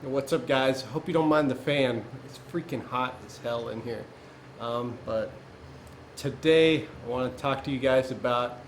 What's up, guys? Hope you don't mind the fan. It's freaking hot as hell in here. But today I want to talk to you guys about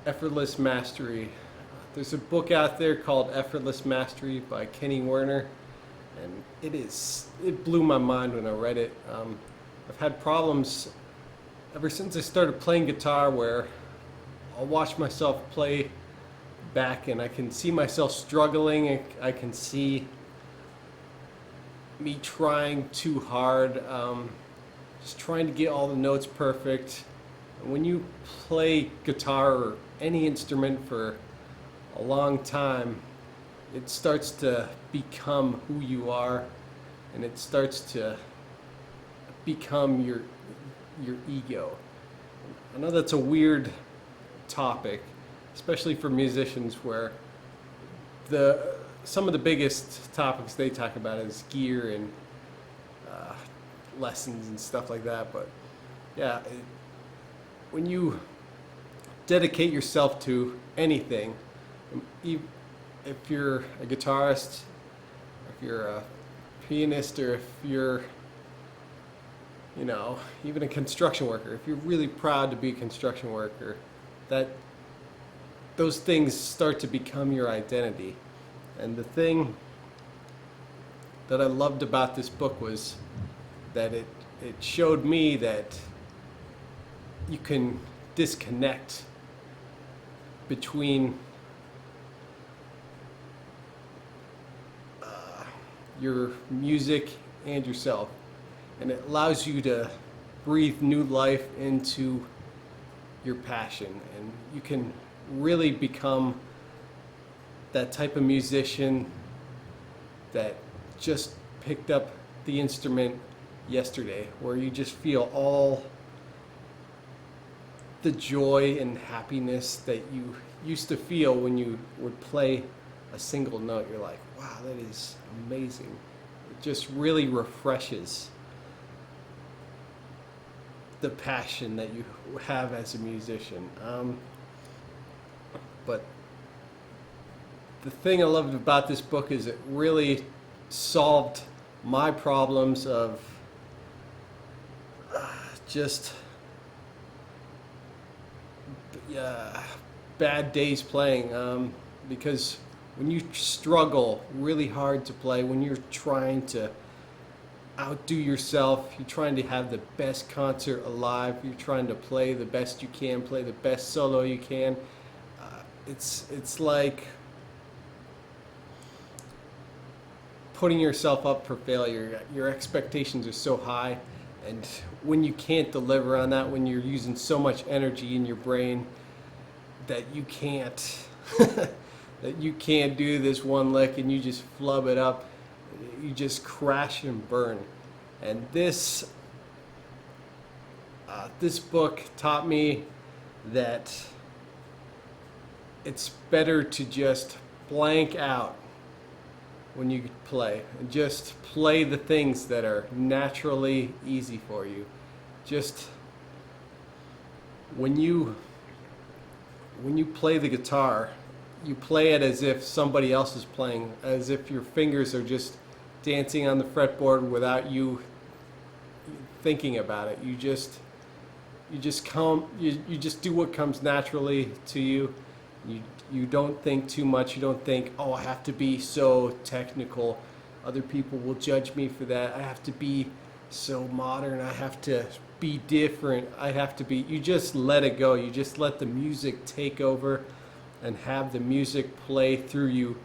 effortless mastery. There's a book out there called Effortless Mastery by Kenny Werner, and it blew my mind when I read it. I've had problems ever since I started playing guitar where I'll watch myself play back and I can see myself struggling. I can see me trying too hard, just trying to get all the notes perfect. And when you play guitar or any instrument for a long time, it starts to become who you are, and it starts to become your ego. I know that's a weird topic, especially for musicians, where some of the biggest topics they talk about is gear and lessons and stuff like that. But yeah, when you dedicate yourself to anything, if you're a guitarist, if you're a pianist, or if you're, even a construction worker, if you're really proud to be a construction worker, those things start to become your identity. And the thing that I loved about this book was that it showed me that you can disconnect between your music and yourself, and it allows you to breathe new life into your passion, and you can really become that type of musician that just picked up the instrument yesterday, where you just feel all the joy and happiness that you used to feel when you would play a single note. You're like, wow, that is amazing. It just really refreshes the passion that you have as a musician. But the thing I loved about this book is it really solved my problems of just bad days playing, because when you struggle really hard to play, when you're trying to outdo yourself, you're trying to have the best concert alive, you're trying to play the best you can, play the best solo you can, it's like putting yourself up for failure. Your expectations are so high, and when you can't deliver on that, when you're using so much energy in your brain that you can't that you can't do this one lick and you just flub it up, you just crash and burn. And this book taught me that it's better to just blank out when you play, and just play the things that are naturally easy for you. Just when you play the guitar, you play it as if somebody else is playing, as if your fingers are just dancing on the fretboard without you thinking about it. You just do what comes naturally to you. You don't think too much. You don't think, oh, I have to be so technical. Other people will judge me for that. I have to be so modern. I have to be different. You just let it go. You just let the music take over and have the music play through you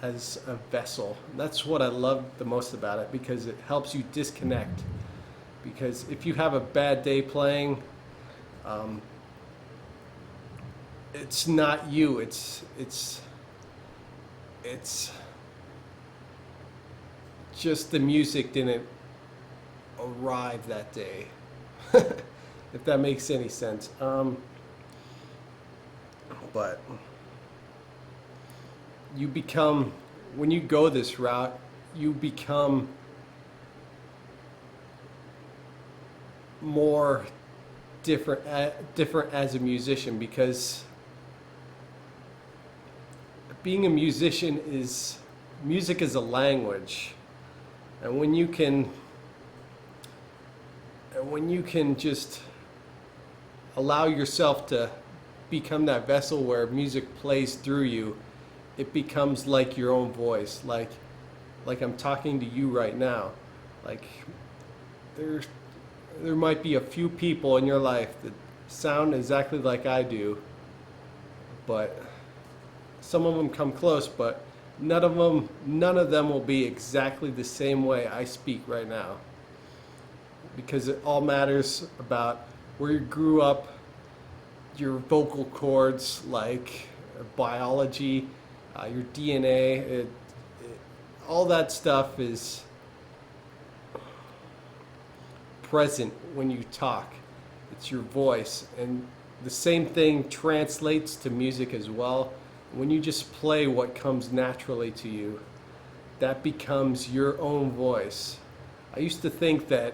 as a vessel. That's what I love the most about it, because it helps you disconnect. Because if you have a bad day playing, it's not you. It's just the music didn't arrive that day. If that makes any sense. But you become, when you go this route, you become more different as a musician, because being a musician is music is a language, and when you can just allow yourself to become that vessel where music plays through you, it becomes like your own voice, like I'm talking to you right now. Like there might be a few people in your life that sound exactly like I do, but some of them come close, but none of them will be exactly the same way I speak right now, because it all matters about where you grew up, your vocal cords, like biology, your DNA, all that stuff is present when you talk. It's your voice, and the same thing translates to music as well. When you just play what comes naturally to you, that becomes your own voice. I used to think that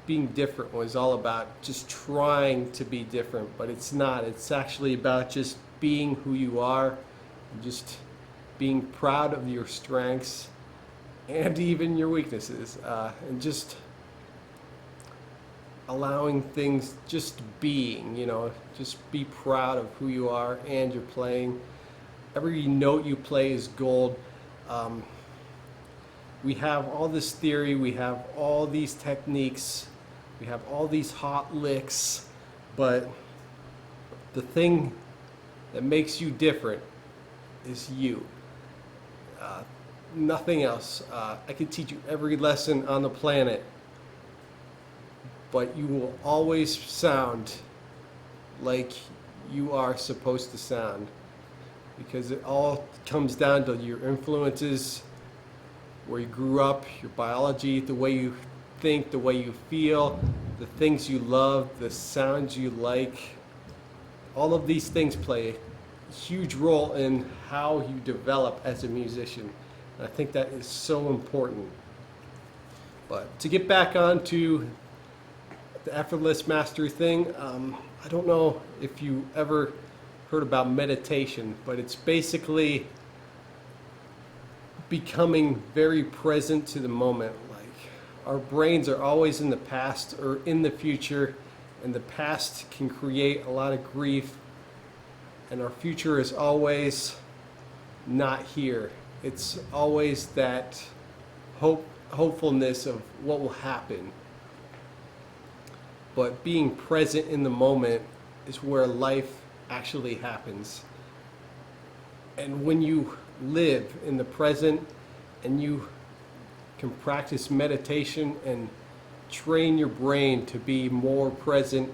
being different was all about just trying to be different, but it's not. It's actually about just being who you are, and just being proud of your strengths and even your weaknesses, and just allowing things, just being, just be proud of who you are and you're playing. Every note you play is gold. We have all this theory, we have all these techniques, we have all these hot licks, but the thing that makes you different is you. Nothing else. I could teach you every lesson on the planet, but you will always sound like you are supposed to sound, because it all comes down to your influences, where you grew up, your biology, the way you think, the way you feel, the things you love, the sounds you like. All of these things play a huge role in how you develop as a musician. And I think that is so important. But to get back onto the effortless mastery thing, I don't know if you ever heard about meditation, but it's basically becoming very present to the moment. Like, our brains are always in the past or in the future, and the past can create a lot of grief, and our future is always not here. It's always that hopefulness of what will happen. But being present in the moment is where life actually happens. And when you live in the present and you can practice meditation and train your brain to be more present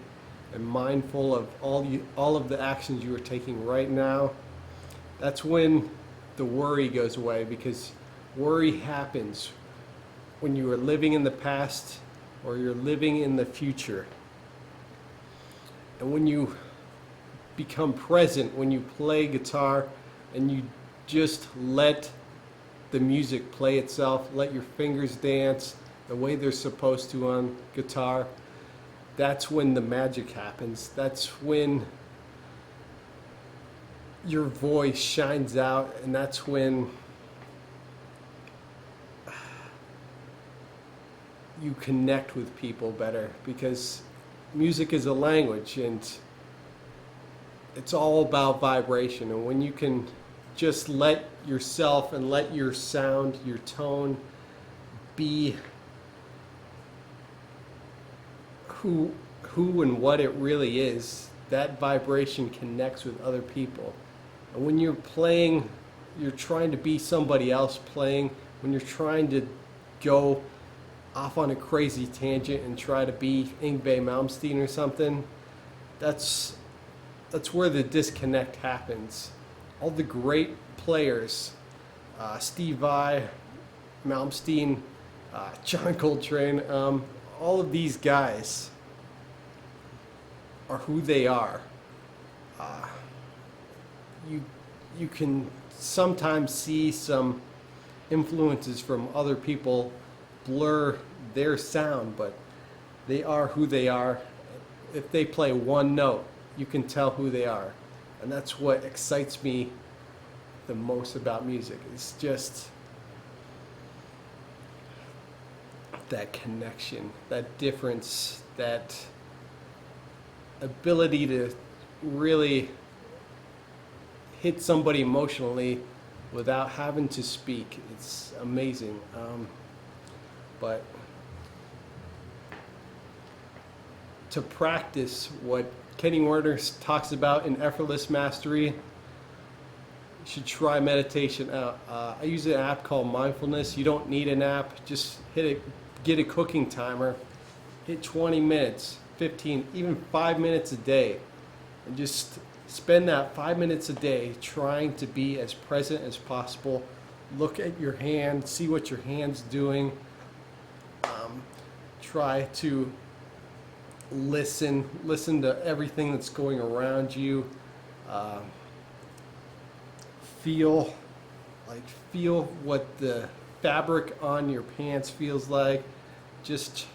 and mindful of all of the actions you are taking right now, that's when the worry goes away, because worry happens when you are living in the past or you're living in the future. And when you become present, when you play guitar and you just let the music play itself, let your fingers dance the way they're supposed to on guitar, that's when the magic happens. That's when your voice shines out, and that's when you connect with people better, because music is a language and it's all about vibration. And when you can just let yourself and let your sound, your tone, be who and what it really is, that vibration connects with other people. And when you're playing, you're trying to be somebody else playing, when you're trying to go off on a crazy tangent and try to be Yngwie Malmsteen or something, that's where the disconnect happens. All the great players, Steve Vai, Malmsteen, John Coltrane, all of these guys are who they are. You can sometimes see some influences from other people blur their sound, but they are who they are. If they play one note, you can tell who they are. And that's what excites me the most about music. It's just that connection, that difference, that ability to really hit somebody emotionally without having to speak. It's amazing. But to practice what Kenny Werner talks about in Effortless Mastery, you should try meditation out. I use an app called Mindfulness. You don't need an app. Just hit it, get a cooking timer, hit 20 minutes, 15, even 5 minutes a day, and just spend that 5 minutes a day trying to be as present as possible. Look at your hand, see what your hand's doing. Try to listen to everything that's going around you. Feel what the fabric on your pants feels like. Just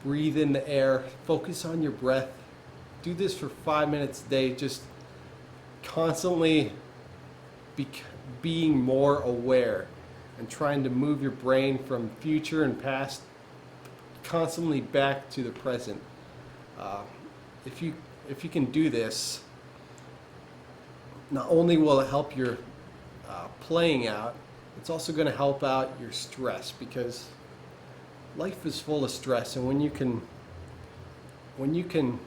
breathe in the air, focus on your breath. Do this for 5 minutes a day, just constantly being more aware and trying to move your brain from future and past constantly back to the present. If you can do this, not only will it help your playing out, it's also going to help out your stress, because life is full of stress, and when you can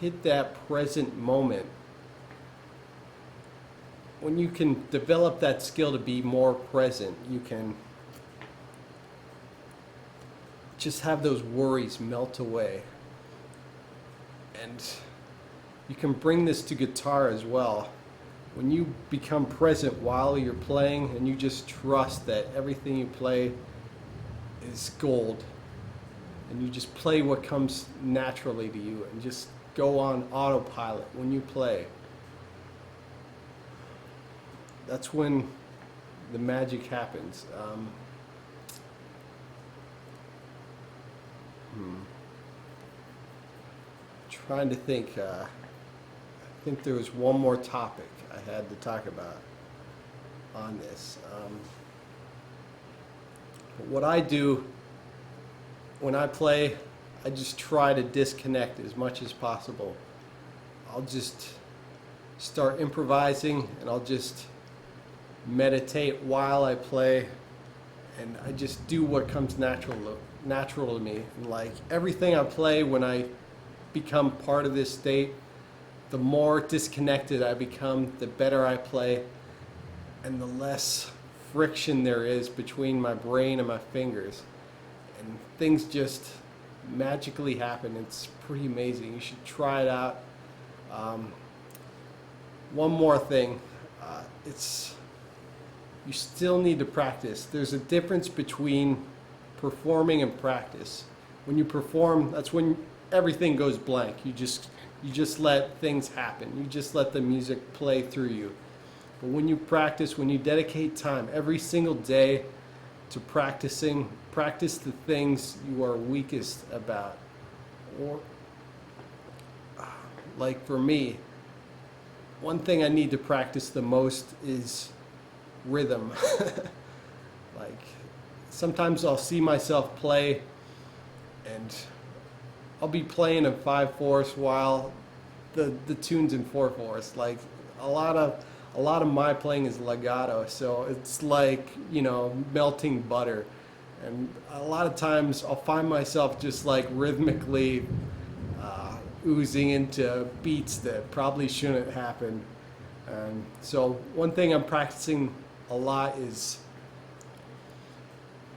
hit that present moment, when you can develop that skill to be more present, you can just have those worries melt away. And you can bring this to guitar as well. When you become present while you're playing and you just trust that everything you play is gold, and you just play what comes naturally to you and just go on autopilot when you play, that's when the magic happens. Trying to think. I think there was one more topic I had to talk about on this. But what I do when I play, I just try to disconnect as much as possible. I'll just start improvising, and I'll just meditate while I play, and I just do what comes natural to me. And like everything I play, when I become part of this state, the more disconnected I become, the better I play, and the less friction there is between my brain and my fingers, and things just magically happen. It's pretty amazing. You should try it out. One more thing, you still need to practice. There's a difference between performing and practice. When you perform, that's when everything goes blank. You just let things happen. You just let the music play through you. But when you practice, when you dedicate time every single day to practice the things you are weakest about. Or like for me, one thing I need to practice the most is rhythm. Like sometimes I'll see myself play, and I'll be playing in 5/4 while the tune's in 4/4. Like a lot of my playing is legato, so it's like, melting butter. And a lot of times I'll find myself just like rhythmically oozing into beats that probably shouldn't happen. So one thing I'm practicing a lot is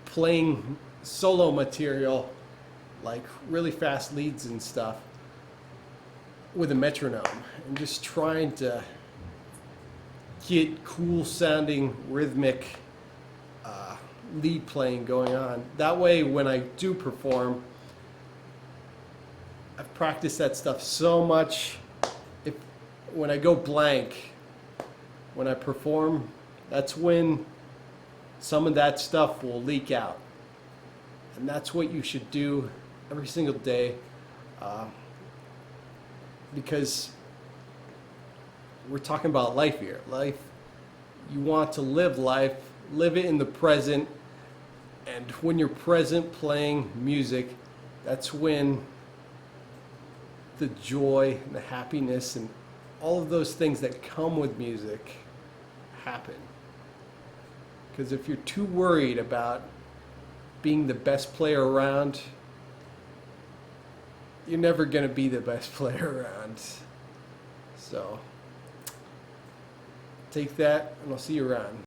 playing solo material, like really fast leads and stuff, with a metronome, and just trying to get cool sounding rhythmic lead playing going on. That way when I do perform, I've practiced that stuff so much. When I go blank, when I perform, that's when some of that stuff will leak out. And that's what you should do every single day, because we're talking about life here. Life, you want to live life, live it in the present. And when you're present playing music, that's when the joy and the happiness and all of those things that come with music happen. Because if you're too worried about being the best player around, you're never going to be the best player around. So take that, and I'll see you around.